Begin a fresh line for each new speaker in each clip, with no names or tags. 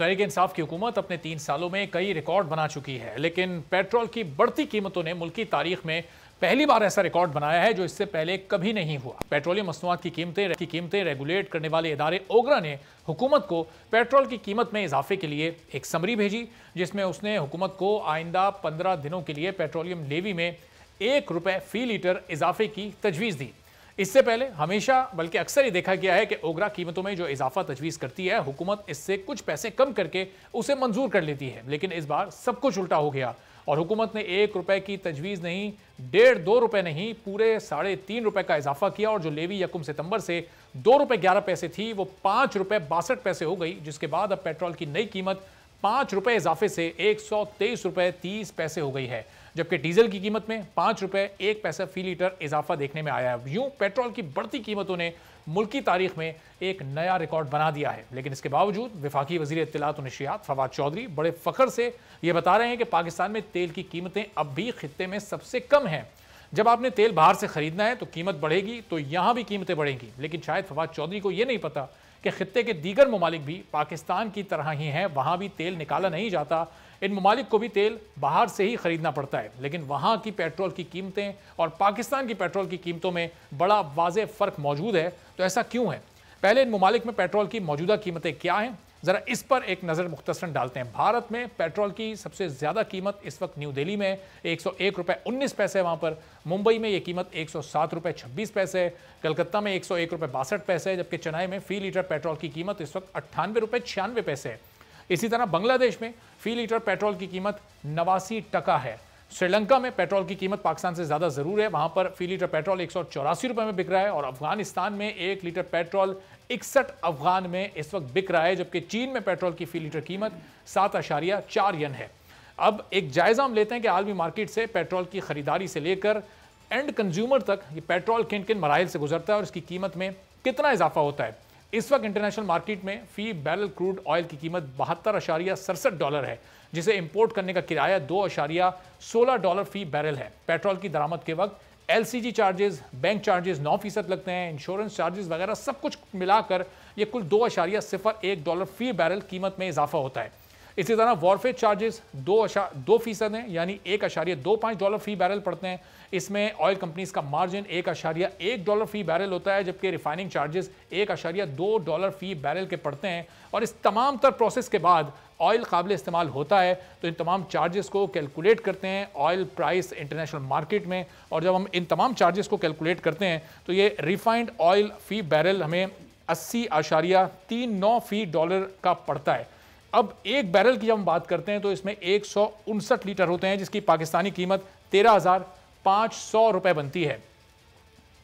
तहरीक इंसाफ की हुकूमत अपने 3 सालों में कई रिकॉर्ड बना चुकी है, लेकिन पेट्रोल की बढ़ती कीमतों ने मुल्क की तारीख में पहली बार ऐसा रिकॉर्ड बनाया है जो इससे पहले कभी नहीं हुआ। पेट्रोलियम मसनूआत की कीमतें रेगुलेट करने वाले इदारे ओगरा ने हुकूमत को पेट्रोल की कीमत में इजाफे के लिए एक समरी भेजी, जिसमें उसने हुकूमत को आइंदा 15 दिनों के लिए पेट्रोलियम लेवी में ₹1 फी लीटर इजाफे की तजवीज़ दी। इससे पहले हमेशा बल्कि अक्सर ही देखा गया है कि ओगरा कीमतों में जो इजाफा तजवीज़ करती है, हुकूमत इससे कुछ पैसे कम करके उसे मंजूर कर लेती है। लेकिन इस बार सब कुछ उल्टा हो गया और हुकूमत ने ₹1 की तजवीज़ नहीं, ₹1.5-2 नहीं, पूरे ₹3.5 का इजाफा किया और जो लेवी 1 सितंबर से ₹2.11 थी वो ₹5.62 हो गई, जिसके बाद अब पेट्रोल की नई कीमत ₹5 इजाफे से ₹123.30 हो गई है, जबकि डीजल की कीमत में ₹5.01 फी लीटर इजाफा देखने में आया है। यूं पेट्रोल की बढ़ती कीमतों ने मुल्क की तारीख में एक नया रिकॉर्ड बना दिया है। लेकिन इसके बावजूद वफाकी वज़ीर इत्तलात और नशरियात फवाद चौधरी बड़े फख्र से यह बता रहे हैं कि पाकिस्तान में तेल की कीमतें अब भी खित्ते में सबसे कम हैं। जब आपने तेल बाहर से खरीदना है तो कीमत बढ़ेगी, तो यहां भी कीमतें बढ़ेंगी। लेकिन शायद फवाद चौधरी को यह नहीं पता कि खित्ते के दीगर ममालिक भी पाकिस्तान की तरह ही हैं, वहां भी तेल निकाला नहीं जाता। इन ममालिक को भी तेल बाहर से ही खरीदना पड़ता है, लेकिन वहां की पेट्रोल की कीमतें और पाकिस्तान की पेट्रोल की कीमतों में बड़ा वाज़ेह फ़र्क मौजूद है। तो ऐसा क्यों है? पहले इन ममालिक में पेट्रोल की मौजूदा कीमतें क्या हैं, ज़रा इस पर एक नज़र मुख्तसरन डालते हैं। भारत में पेट्रोल की सबसे ज़्यादा कीमत इस वक्त न्यू दिल्ली में ₹101.19 है, वहाँ पर मुंबई में ये कीमत ₹107.26 है, कलकत्ता में ₹101.62 है, जबकि चेन्नई में फ़ी लीटर पेट्रोल की कीमत इस वक्त ₹98.96 है। इसी तरह बांग्लादेश में फ़ी लीटर पेट्रोल की कीमत 89 टका है। श्रीलंका में पेट्रोल की कीमत पाकिस्तान से ज़्यादा ज़रूर है, वहाँ पर फ़ी लीटर पेट्रोल ₹184 में बिक रहा है और अफगानिस्तान में 1 लीटर पेट्रोल 61 अफगान में इस वक्त बिक रहा है, जबकि चीन में पेट्रोल की फ़ी लीटर कीमत 7.4 यन है। अब एक जायज़ा हम लेते हैं कि आलमी मार्केट से पेट्रोल की ख़रीदारी से लेकर एंड कंज्यूमर तक ये पेट्रोल किन किन मराइल से गुजरता है और इसकी कीमत में कितना इजाफा होता है। इस वक्त इंटरनेशनल मार्केट में फ़ी बैरल क्रूड ऑयल की कीमत $72.67 है, जिसे इंपोर्ट करने का किराया $2.16 फी बैरल है। पेट्रोल की दरामद के वक्त LCG चार्जेस, बैंक चार्जेस 9% लगते हैं, इंश्योरेंस चार्जेस वगैरह सब कुछ मिलाकर ये कुल $2.01 फी बैरल कीमत में इजाफा होता है। इसी तरह वॉरफेज चार्जेस 2% हैं, यानी $1.25 फी बैरल पड़ते हैं। इसमें ऑयल कंपनीज का मार्जिन $1.1 फी बैरल होता है, जबकि रिफाइनिंग चार्जेस $1.2 फी बैरल के पड़ते हैं। और इस तमाम तर प्रोसेस के बाद ऑयल काबिल इस्तेमाल होता है, तो इन तमाम चार्जेस को कैलकुलेट करते हैं ऑयल प्राइस इंटरनेशनल मार्केट में, और जब हम इन तमाम चार्जेस को कैलकुलेट करते हैं तो ये रिफाइंड ऑयल फी बैरल हमें 80.39 फी डॉलर का पड़ता है। अब एक बैरल की जब हम बात करते हैं तो इसमें 159 लीटर होते हैं, जिसकी पाकिस्तानी कीमत ₹13,500 बनती है।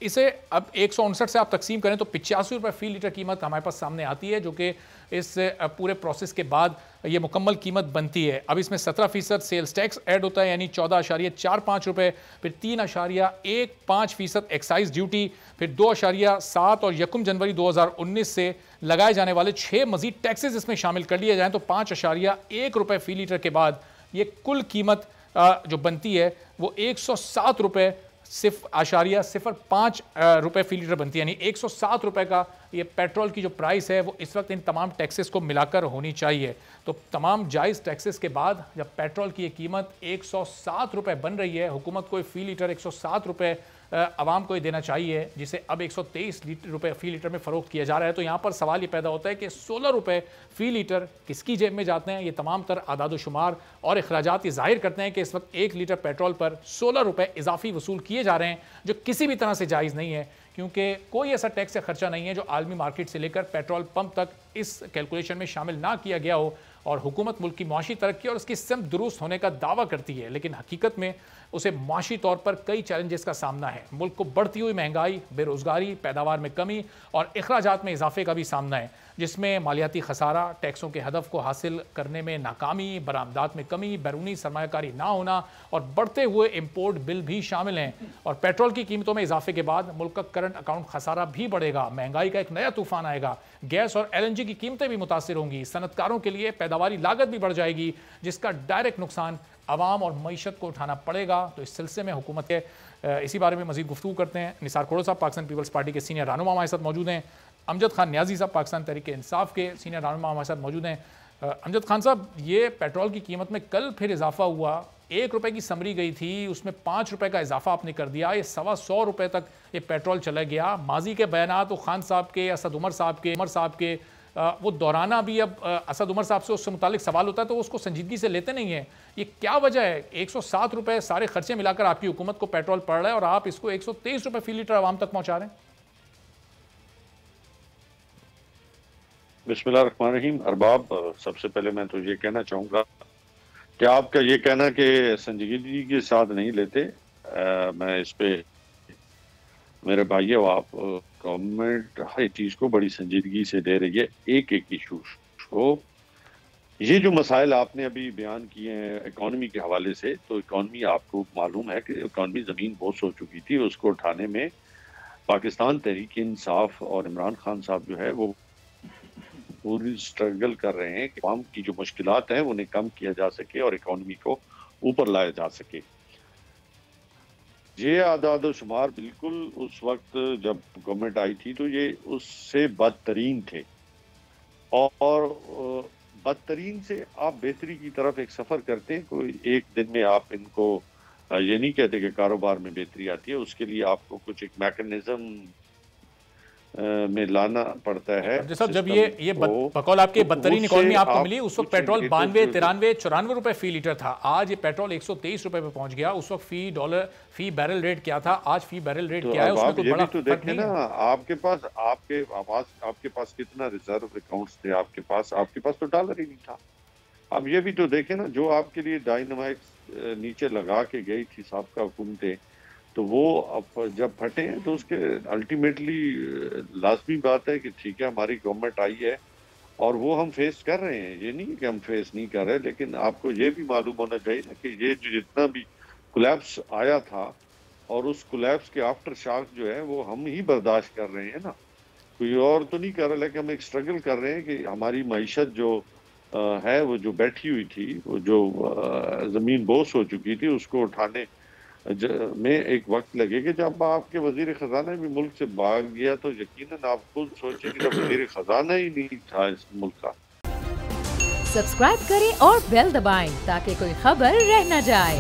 इसे अब 159 से आप तकसीम करें तो ₹85 फी लीटर कीमत हमारे पास सामने आती है, जो कि इस पूरे प्रोसेस के बाद ये मुकम्मल कीमत बनती है। अब इसमें 17% सेल्स टैक्स ऐड होता है, यानी ₹14.45, फिर 3.15% एक्साइज ड्यूटी, फिर 2.7 और 1 जनवरी 2019 से लगाए जाने वाले 6 मजीद टैक्सेस इसमें शामिल कर लिए जाएँ तो ₹5.1 फी लीटर के बाद ये कुल कीमत जो बनती है वो ₹107.05 फी लीटर बनती है, यानी ₹107 का ये पेट्रोल की जो प्राइस है वो इस वक्त इन तमाम टैक्सेस को मिलाकर होनी चाहिए। तो तमाम जायज़ टैक्सेस के बाद जब पेट्रोल की ये कीमत ₹107 बन रही है, हुकूमत को फी लीटर ₹107 आवाम को ये देना चाहिए, जिसे अब ₹123 फी लीटर में फ़रोख्त किया जा रहा है। तो यहाँ पर सवाल ये पैदा होता है कि ₹16 फी लीटर किसकी जेब में जाते हैं। ये तमाम तर आदाद-ओ-शुमार और अखराजात ये ज़ाहिर करते हैं कि इस वक्त 1 लीटर पेट्रोल पर ₹16 इजाफी वसूल किए जा रहे हैं, जो किसी भी तरह से जायज़ नहीं है, क्योंकि कोई ऐसा टैक्स या खर्चा नहीं है जो आलमी मार्केट से लेकर पेट्रोल पंप तक इस कैलकुलेशन में शामिल ना किया गया हो। और हुकूमत मुल्क की मुआशी तरक्की और उसकी सिमत दुरुस्त होने का दावा करती है, लेकिन हकीकत में उसे मुआशी तौर पर कई चैलेंजेस का सामना है। मुल्क को बढ़ती हुई महंगाई, बेरोज़गारी, पैदावार में कमी और अखराजात में इजाफे का भी सामना है, जिसमें मालियाती खसारा, टैक्सों के हदफ को हासिल करने में नाकामी, बरामदात में कमी, बैरूनी सरमायाकारी ना होना और बढ़ते हुए इम्पोर्ट बिल भी शामिल हैं। और पेट्रोल की कीमतों में इजाफे के बाद मुल्क का करंट अकाउंट खसारा भी बढ़ेगा, महंगाई का एक नया तूफान आएगा, गैस और LNG की कीमतें भी मुतासिर होंगी, सनतकारों के लिए पैदावारी लागत भी बढ़ जाएगी, जिसका डायरेक्ट नुकसान आवाम और मईशत को उठाना पड़ेगा। तो इस सिलसिले में हुकूमत के इसी बारे में मजीद गुफ्तगू करते हैं। निसार खोड़ो साहब पाकिस्तान पीपल्स पार्टी के सीनियर रहनुमा हमारे साथ मौजूद हैं, अमजद खान न्याजी साहब पाकिस्तान तहरीक इंसाफ के सीनियर रहनुमा हमारे साथ मौजूद हैं। अमजद खान साहब, ये पेट्रोल की कीमत में कल फिर इजाफा हुआ। 1 रुपए की समरी गई थी, उसमें 5 रुपए का इजाफा आपने कर दिया। ये 125 रुपए तक ये पेट्रोल चला गया। माजी के बयानात तो खान साहब के, असद उमर साहब के वो दोहराना भी अब असद उमर साहब से उससे मुतालिक सवाल होता है तो वो उसको संजीदगी से लेते नहीं है। ये क्या वजह है? 107 रुपए सारे खर्चे मिलाकर आपकी हुकूमत को पेट्रोल पड़ रहा है और आप इसको 123 रुपए फी लीटर आवाम तक पहुंचा रहे हैं।
बिस्मिल्लाहिर्रहमानिर्रहीम। अरबाब, सबसे पहले मैं तो ये कहना चाहूँगा कि आपका ये कहना कि संजीदगी के साथ नहीं लेते, मैं इस पे मेरे भाइयों, आप गवर्नमेंट हर चीज़ को बड़ी संजीदगी से ले रही है, एक एक इशू को। ये जो मसाइल आपने अभी बयान किए हैं इकॉनमी के हवाले से, तो इकॉनमी आपको मालूम है कि इकॉनमी ज़मीन बहुत हो चुकी थी, उसको उठाने में पाकिस्तान तहरीक इंसाफ और इमरान खान साहब जो है वो पूरी स्ट्रगल कर रहे हैं कि आवाम की जो मुश्किलात हैं उन्हें कम किया जा सके और इकॉनमी को ऊपर लाया जा सके। ये आदाद शुमार बिल्कुल उस वक्त जब गवर्नमेंट आई थी तो ये उससे बदतरीन थे, और बदतरीन से आप बेहतरी की तरफ एक सफ़र करते हैं। कोई एक दिन में आप इनको ये नहीं कहते कि कारोबार में बेहतरी आती है, उसके लिए आपको कुछ एक मैकेनिज्म में लाना पड़ता है।
साहब, जब ये बकौल आपके बदतरीन इकॉनमी आपको मिली, उस वक्त पेट्रोल 92, 93, 94 रुपए फी लीटर था। आज ये पेट्रोल 123 रुपए पे पहुंच गया। उस वक्त फी बैरल रेट क्या था, आज फी बैरल रेट क्या है, उसमें कोई बड़ा फर्क नहीं है।
आपके पास कितना रिजर्व अकाउंट्स थे, आपके पास तो डॉलर ही नहीं था। अब ये भी तो देखे ना, जो आपके लिए डायनामाइक्स नीचे लगा के गई थी साबका हुकूमतें, तो वो अब जब फटे हैं तो उसके अल्टीमेटली लाजमी बात है कि ठीक है हमारी गवर्नमेंट आई है और वो हम फेस कर रहे हैं। ये नहीं कि हम फेस नहीं कर रहे, लेकिन आपको ये भी मालूम होना चाहिए ना कि ये जो जितना भी कोलैप्स आया था और उस कोलैप्स के आफ्टर शॉक जो है वो हम ही बर्दाश्त कर रहे हैं ना, कोई और तो नहीं कर रहा। लेकिन हम एक स्ट्रगल कर रहे हैं कि हमारी मईशत जो है वो जो बैठी हुई थी, वो जो ज़मीन बोस हो चुकी थी, उसको उठाने में एक वक्त लगेगा। जब आपके वजीर खजाना भी मुल्क से भाग गया तो यकीनन आप खुद सोचें कि जब वजीर खजाना ही नहीं था इस मुल्क का।
सब्सक्राइब करें और बेल दबाएं ताकि कोई खबर रह न जाए।